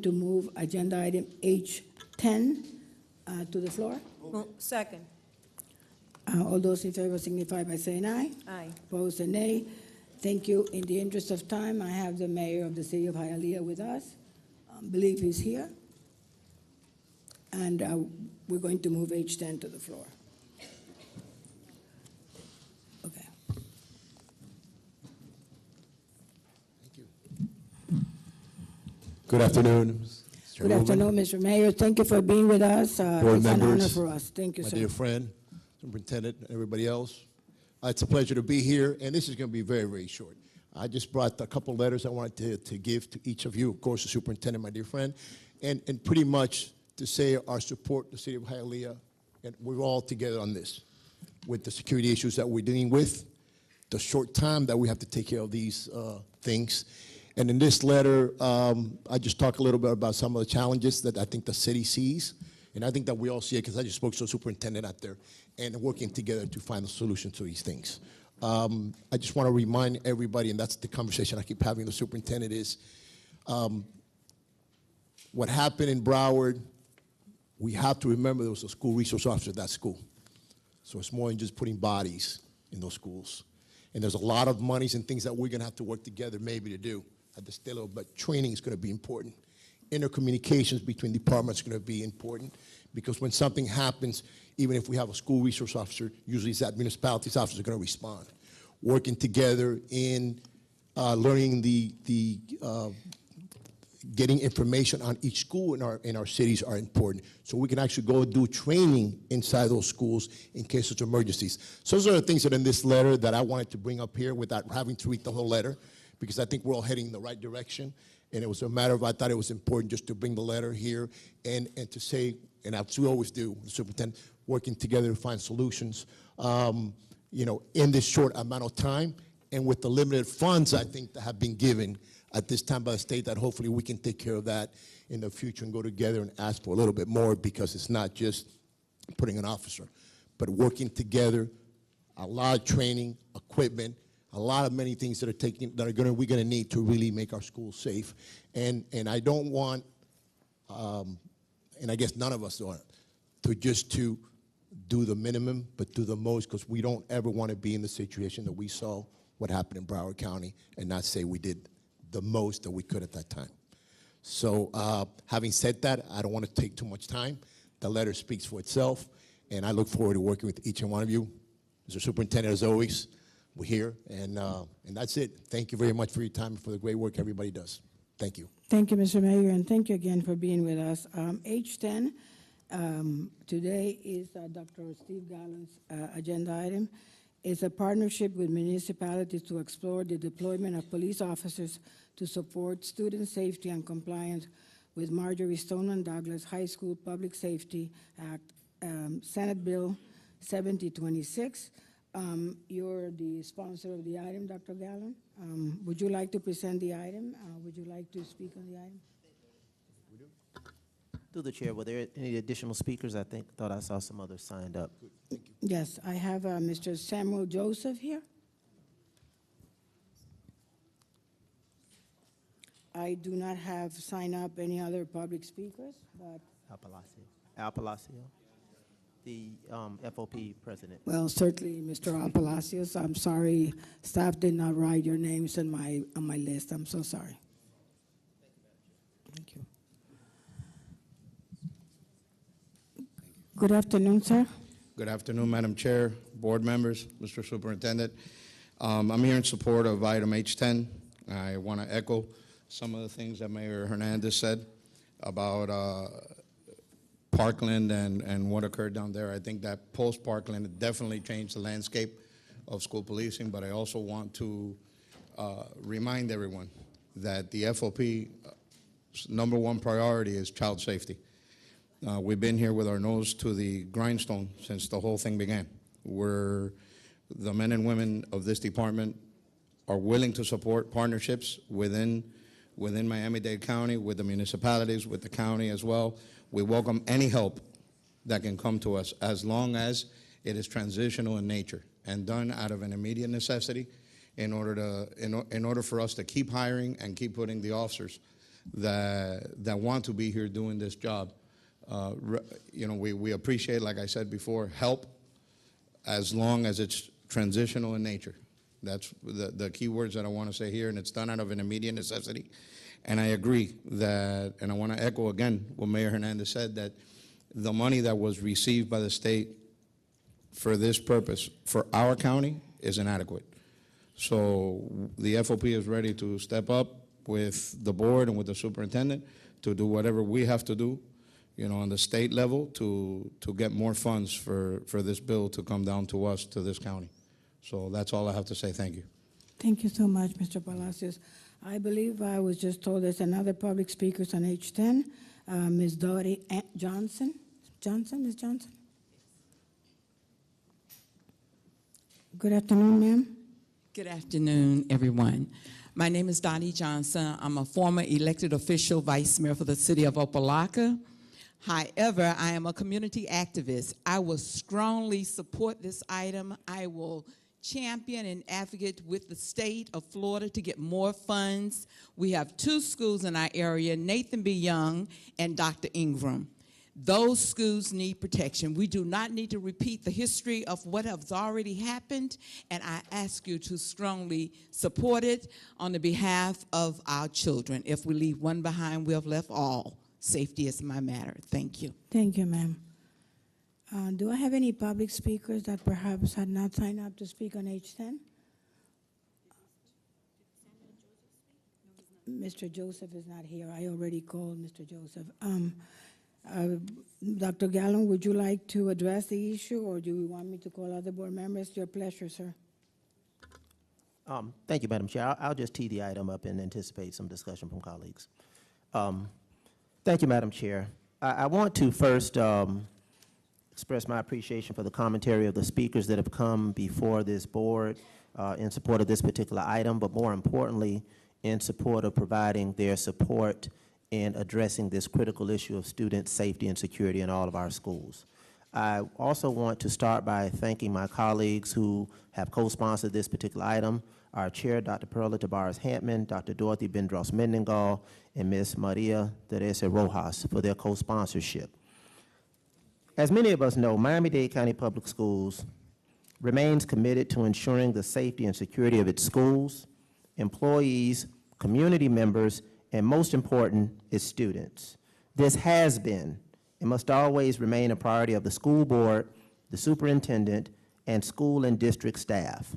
to move agenda item H-10 to the floor. Second. All those in favor signify by saying aye. Aye. Opposed, a nay. Thank you. In the interest of time, I have the mayor of the city of Hialeah with us. I believe he's here. And we're going to move H-10 to the floor. Okay. Thank you. Good afternoon, Mr. Good afternoon, Mr. Mayor. Thank you for being with us. Board It's an honor members, for us. Thank you, my sir. dear friend, superintendent, and everybody else. It's a pleasure to be here, and this is going to be very, very short. I just brought a couple letters I wanted to give to each of you, of course, the superintendent, my dear friend, and pretty much to say our support to the city of Hialeah, and we're all together on this, with the security issues that we're dealing with, the short time that we have to take care of these things. And in this letter, I just talk a little bit about some of the challenges that I think the city sees, and I think that we all see it because I just spoke to a superintendent out there, and working together to find a solution to these things. I just want to remind everybody, and that's the conversation I keep having with the superintendent, is what happened in Broward. We have to remember there was a school resource officer at that school. So it's more than just putting bodies in those schools. And there's a lot of monies and things that we're going to have to work together maybe to do at the state level, but training is going to be important. Intercommunications between departments is going to be important, because when something happens, even if we have a school resource officer, usually it's that municipalities officer is going to respond. Working together in learning getting information on each school in our cities are important. So we can actually go do training inside those schools in case of emergencies. So those are the things that are in this letter that I wanted to bring up here without having to read the whole letter, because I think we're all heading in the right direction. And it was a matter of, I thought it was important just to bring the letter here and to say, and as we always do, the superintendent, working together to find solutions, you know, in this short amount of time, and with the limited funds, I think, that have been given at this time by the state, that hopefully we can take care of that in the future and go together and ask for a little bit more, because it's not just putting an officer, but working together, a lot of training, equipment, a lot of many things that we're going to need to really make our schools safe. And I don't want, and I guess none of us want, to do the minimum, but do the most, because we don't ever want to be in the situation that we saw what happened in Broward County and not say we did the most that we could at that time. So having said that, I don't want to take too much time. The letter speaks for itself, and I look forward to working with each and one of you. Mr. Superintendent, as always, we're here, and that's it. Thank you very much for your time and for the great work everybody does. Thank you. Thank you, Mr. Mayor, and thank you again for being with us. H-10, today is Dr. Steve Gallen's agenda item. It's a partnership with municipalities to explore the deployment of police officers to support student safety and compliance with Marjorie Stoneman Douglas High School Public Safety Act, Senate Bill 7026. You're the sponsor of the item, Dr. Gallen. Would you like to present the item? Would you like to speak on the item? Through the chair, were there any additional speakers? Thought I saw some others signed up. Yes, I have Mr. Samuel Joseph here. I do not have signed up any other public speakers, but Al Palacio, the FOP president. well, certainly, Mr. Palacios. I'm sorry, staff did not write your names on my list. I'm so sorry. Thank you. Good afternoon, sir. Good afternoon, Madam Chair, board members, Mr. Superintendent. I'm here in support of item H-10. I want to echo some of the things that Mayor Hernandez said about Parkland and what occurred down there. I think that post-Parkland definitely changed the landscape of school policing, but I also want to remind everyone that the FOP's #1 priority is child safety. We've been here with our nose to the grindstone since the whole thing began. The men and women of this department are willing to support partnerships within Miami-Dade County, with the municipalities, with the county as well. We welcome any help that can come to us, as long as it is transitional in nature and done out of an immediate necessity in order for us to keep hiring and keep putting the officers that want to be here doing this job. We appreciate, like I said before, help as long as it's transitional in nature. That's the key words that I want to say here, and it's done out of an immediate necessity. And I agree that, and I want to echo again what Mayor Hernandez said, that the money that was received by the state for this purpose for our county is inadequate. So the FOP is ready to step up with the board and with the superintendent to do whatever we have to do, on the state level to get more funds for this bill to come down to us, to this county. So that's all I have to say. Thank you. Thank you so much, Mr. Palacios. I believe I was just told there's another public speaker on H-10, Ms. Dottie Johnson. Ms. Johnson? Good afternoon, ma'am. Good afternoon, everyone. My name is Dottie Johnson. I'm a former elected official, vice mayor for the city of Opelika. However, I am a community activist. I will strongly support this item. I will champion and advocate with the state of Florida to get more funds. We have 2 schools in our area, Nathan B. Young and Dr. Ingram. Those schools need protection. We do not need to repeat the history of what has already happened, and I ask you to strongly support it on the behalf of our children. If we leave one behind, we have left all. Safety is my matter. Thank you. Thank you, ma'am. Do I have any public speakers that perhaps had not signed up to speak on H-10? Mr. Joseph is not here. I already called Mr. Joseph. Dr. Gallon, would you like to address the issue, or do you want me to call other board members? Your pleasure, sir. Thank you, Madam Chair. I'll just tee the item up and anticipate some discussion from colleagues. Thank you, Madam Chair. I want to first express my appreciation for the commentary of the speakers that have come before this board in support of this particular item, but more importantly, in support of providing their support in addressing this critical issue of student safety and security in all of our schools. I also want to start by thanking my colleagues who have co-sponsored this particular item, our chair, Dr. Perla Tabares-Hampman, Dr. Dorothy Bendros-Mendengal, and Ms. Maria Teresa Rojas for their co-sponsorship. As many of us know, Miami-Dade County Public Schools remains committed to ensuring the safety and security of its schools, employees, community members, and most important, its students. This has been and must always remain a priority of the school board, the superintendent, and school and district staff.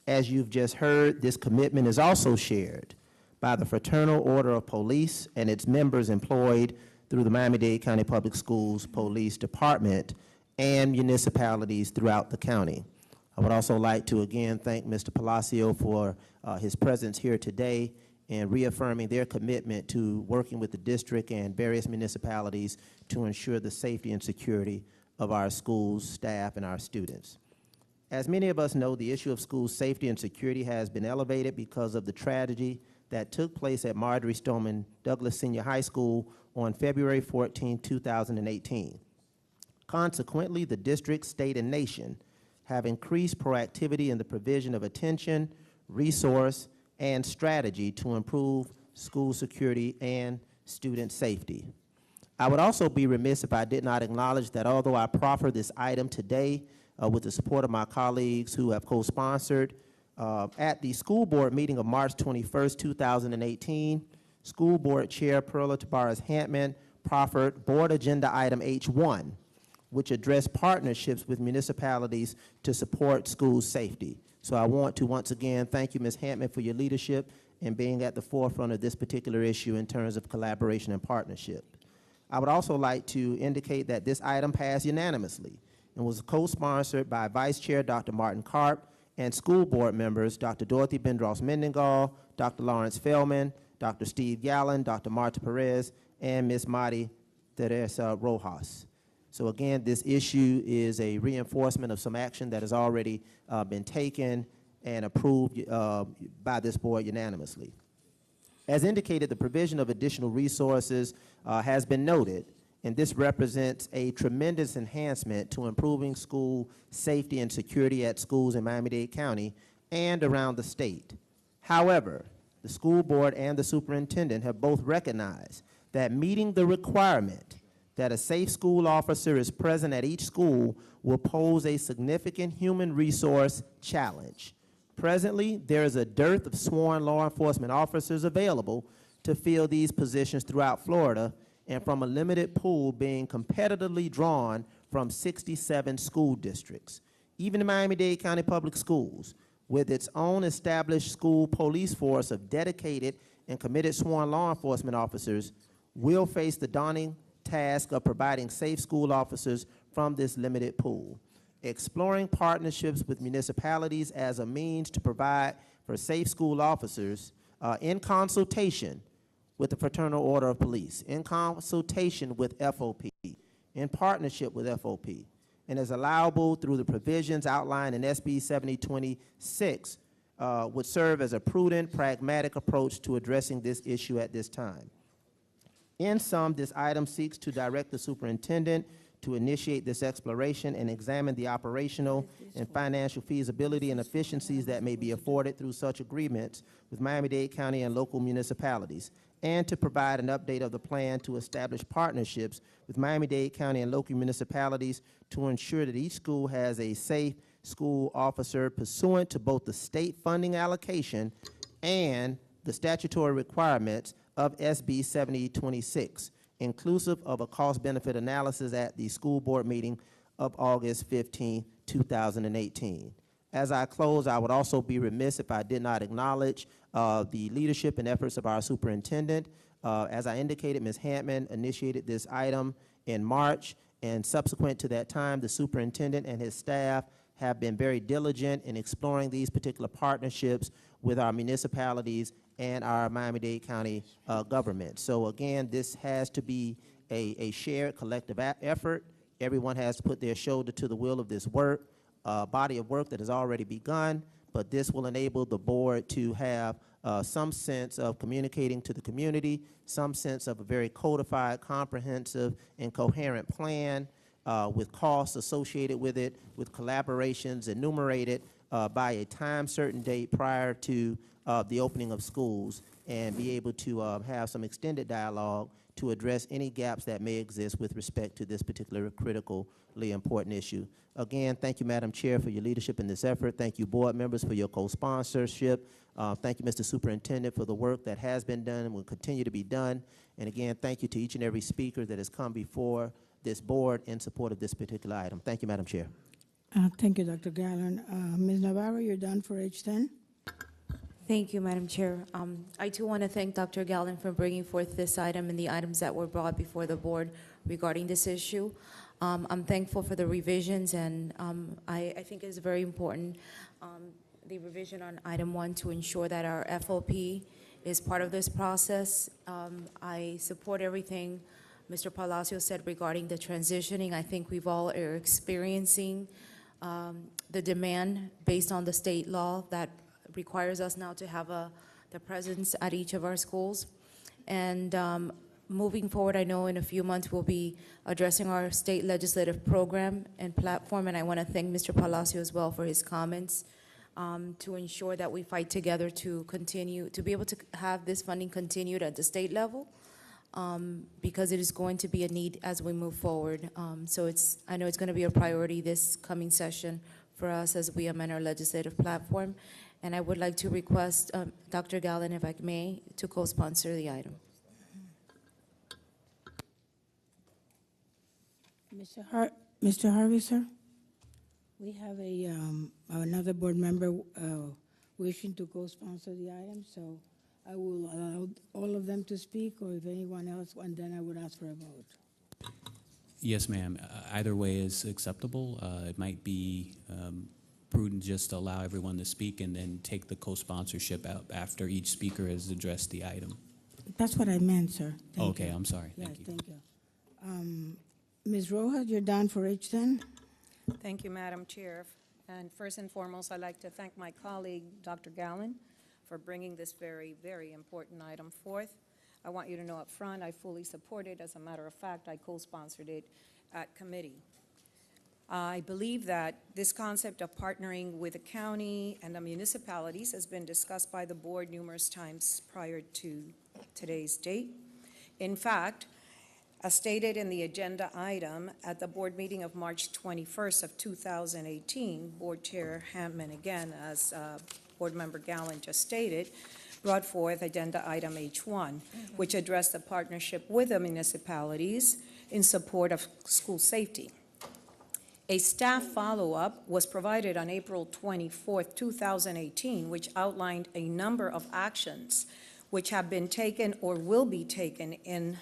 As you've just heard, this commitment is also shared by the Fraternal Order of Police and its members employed through the Miami-Dade County Public Schools Police Department and municipalities throughout the county. I would also like to again thank Mr. Palacio for his presence here today and reaffirming their commitment to working with the district and various municipalities to ensure the safety and security of our schools, staff, and our students. As many of us know, the issue of school safety and security has been elevated because of the tragedy that took place at Marjorie Stoneman Douglas Senior High School on February 14, 2018. Consequently, the district, state, and nation have increased proactivity in the provision of attention, resource, and strategy to improve school security and student safety. I would also be remiss if I did not acknowledge that although I proffer this item today with the support of my colleagues who have co-sponsored, at the school board meeting of March 21st, 2018, School Board Chair Perla Tabares-Hampman proffered Board Agenda Item H-1, which addressed partnerships with municipalities to support school safety. So I want to once again thank you, Ms. Hampman, for your leadership and being at the forefront of this particular issue in terms of collaboration and partnership. I would also like to indicate that this item passed unanimously and was co-sponsored by Vice Chair Dr. Martin Karp and school board members Dr. Dorothy Bendros-Mendengal, Dr. Lawrence Feldman, Dr. Steve Gallen, Dr. Marta Perez, and Ms. Maria Teresa Rojas. So again, this issue is a reinforcement of some action that has already been taken and approved by this board unanimously. As indicated, the provision of additional resources has been noted, and this represents a tremendous enhancement to improving school safety and security at schools in Miami-Dade County and around the state. However, the school board and the superintendent have both recognized that meeting the requirement that a safe school officer is present at each school will pose a significant human resource challenge. Presently, there is a dearth of sworn law enforcement officers available to fill these positions throughout Florida, and from a limited pool being competitively drawn from 67 school districts. Even the Miami-Dade County Public Schools, with its own established school police force of dedicated and committed sworn law enforcement officers, will face the daunting task of providing safe school officers from this limited pool. Exploring partnerships with municipalities as a means to provide for safe school officers in consultation with the Fraternal Order of Police, in consultation with FOP, in partnership with FOP, and is allowable through the provisions outlined in SB 7026, would serve as a prudent, pragmatic approach to addressing this issue at this time. In sum, this item seeks to direct the superintendent to initiate this exploration and examine the operational and financial feasibility and efficiencies that may be afforded through such agreements with Miami-Dade County and local municipalities, and to provide an update of the plan to establish partnerships with Miami-Dade County and local municipalities to ensure that each school has a safe school officer pursuant to both the state funding allocation and the statutory requirements of SB 7026, inclusive of a cost-benefit analysis at the school board meeting of August 15, 2018. As I close, I would also be remiss if I did not acknowledge the leadership and efforts of our superintendent. As I indicated, Ms. Hampman initiated this item in March, and subsequent to that time, the superintendent and his staff have been very diligent in exploring these particular partnerships with our municipalities and our Miami-Dade County government. So again, this has to be a shared collective effort. Everyone has to put their shoulder to the wheel of this work, body of work that has already begun, but this will enable the board to have some sense of communicating to the community, some sense of a very codified, comprehensive, and coherent plan with costs associated with it, with collaborations enumerated by a time certain date prior to the opening of schools, and be able to have some extended dialogue to address any gaps that may exist with respect to this particular critically important issue. Again, thank you, Madam Chair, for your leadership in this effort. Thank you, board members, for your co-sponsorship. Thank you, Mr. Superintendent, for the work that has been done and will continue to be done. And again, thank you to each and every speaker that has come before this board in support of this particular item. Thank you, Madam Chair. Thank you, Dr. Gallen. Ms. Navarro, you're done for H10? Thank you, Madam Chair. I too want to thank Dr. Gallen for bringing forth this item and the items that were brought before the board regarding this issue. I'm thankful for the revisions, and I think it's very important, the revision on item 1 to ensure that our FOP is part of this process. I support everything Mr. Palacio said regarding the transitioning. I think we've all are experiencing the demand based on the state law that requires us now to have the presence at each of our schools. And moving forward, I know in a few months we'll be addressing our state legislative program and platform, and I want to thank Mr. Palacio as well for his comments to ensure that we fight together to continue, to be able to have this funding continued at the state level, because it is going to be a need as we move forward. So I know it's going to be a priority this coming session for us as we amend our legislative platform. And I would like to request Dr. Gallen, if I may, to co-sponsor the item. Mr. Harvey, sir? We have another board member wishing to co-sponsor the item, so I will allow all of them to speak, or if anyone else, and then I would ask for a vote. Yes, ma'am. Either way is acceptable. It might be prudent just to allow everyone to speak and then take the co-sponsorship out after each speaker has addressed the item. That's what I meant, sir. Thank Okay, you. I'm sorry. Yes, Thank you. thank you. Ms. Rojas, you're down for H10? Thank you, Madam Chair. And first and foremost, I'd like to thank my colleague, Dr. Gallen, for bringing this very, very important item forth. I want you to know up front, I fully support it. As a matter of fact, I co-sponsored it at committee. I believe that this concept of partnering with the county and the municipalities has been discussed by the board numerous times prior to today's date. In fact, as stated in the agenda item at the board meeting of March 21st of 2018, Board Chair Hampman, again, as Board Member Gallen just stated, brought forth agenda item H-1, which addressed the partnership with the municipalities in support of school safety. A staff follow-up was provided on April 24th, 2018, which outlined a number of actions which have been taken or will be taken in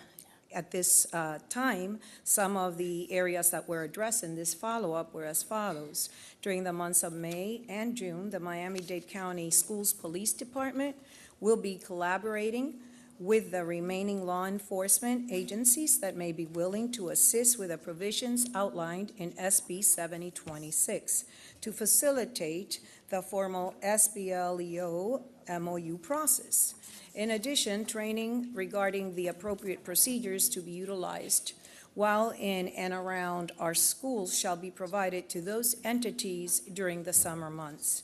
at this time. Some of the areas that were addressed in this follow-up were as follows. During the months of May and June, the Miami-Dade County Schools Police Department will be collaborating with the remaining law enforcement agencies that may be willing to assist with the provisions outlined in SB 7026 to facilitate the formal SBLEO MOU process. In addition, training regarding the appropriate procedures to be utilized while in and around our schools shall be provided to those entities during the summer months.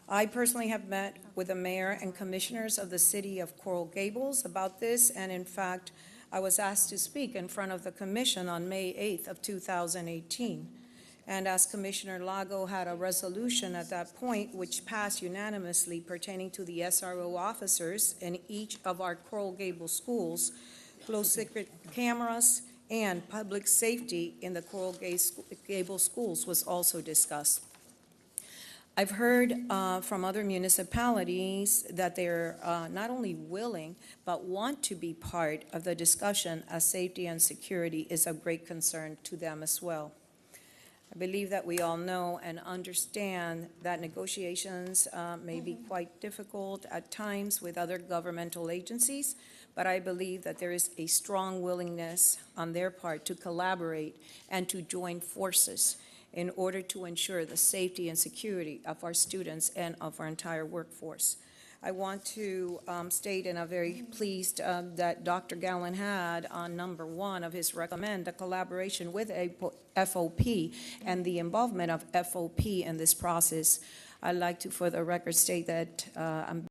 I personally have met with the mayor and commissioners of the city of Coral Gables about this, and in fact, I was asked to speak in front of the commission on May 8th of 2018. And as Commissioner Lago had a resolution at that point which passed unanimously pertaining to the SRO officers in each of our Coral Gables schools, closed circuit cameras, and public safety in the Coral Gables schools was also discussed. I've heard from other municipalities that they're not only willing, but want to be part of the discussion, as safety and security is of great concern to them as well. I believe that we all know and understand that negotiations may be quite difficult at times with other governmental agencies, but I believe that there is a strong willingness on their part to collaborate and to join forces in order to ensure the safety and security of our students and of our entire workforce. I want to state, and I'm very pleased that Dr. Gallen had on number 1 of his recommend a collaboration with FOP and the involvement of FOP in this process. I'd like to, for the record, state that I'm